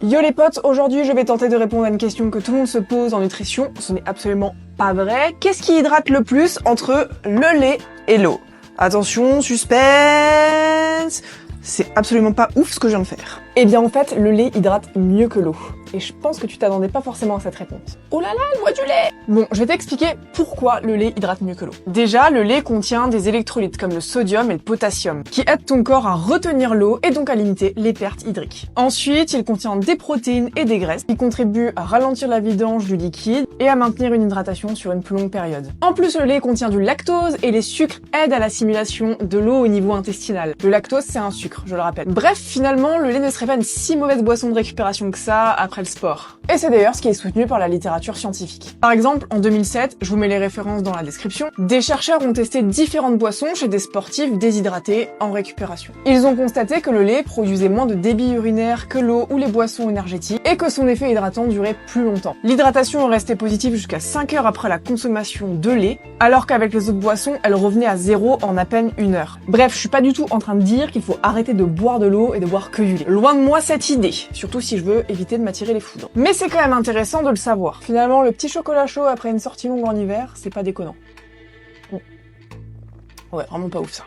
Yo les potes, aujourd'hui je vais tenter de répondre à une question que tout le monde se pose en nutrition. Ce n'est absolument pas vrai. Qu'est-ce qui hydrate le plus entre le lait et l'eau? Attention, suspense! C'est absolument pas ouf ce que je viens de faire. Eh bien en fait, le lait hydrate mieux que l'eau. Et je pense que tu t'attendais pas forcément à cette réponse. Oh là là, elle boit du lait! Bon, je vais t'expliquer pourquoi le lait hydrate mieux que l'eau. Déjà, le lait contient des électrolytes comme le sodium et le potassium, qui aident ton corps à retenir l'eau et donc à limiter les pertes hydriques. Ensuite, il contient des protéines et des graisses qui contribuent à ralentir la vidange du liquide et à maintenir une hydratation sur une plus longue période. En plus, le lait contient du lactose et les sucres aident à l'assimilation de l'eau au niveau intestinal. Le lactose, c'est un sucre, je le rappelle. Bref, finalement, le lait ne serait pas une si mauvaise boisson de récupération que ça après le sport. Et c'est d'ailleurs ce qui est soutenu par la littérature scientifique. Par exemple, en 2007, je vous mets les références dans la description, des chercheurs ont testé différentes boissons chez des sportifs déshydratés en récupération. Ils ont constaté que le lait produisait moins de débit urinaire que l'eau ou les boissons énergétiques et que son effet hydratant durait plus longtemps. L'hydratation restait positive jusqu'à 5 heures après la consommation de lait, alors qu'avec les autres boissons, elle revenait à zéro en à peine 1 heure. Bref, je suis pas du tout en train de dire qu'il faut arrêter de boire de l'eau et de boire que du lait. Loin de moi cette idée, surtout si je veux éviter de m'attirer les foudres. Mais c'est quand même intéressant de le savoir. Finalement, le petit chocolat chaud après une sortie longue en hiver, c'est pas déconnant. Ouais, vraiment pas ouf ça.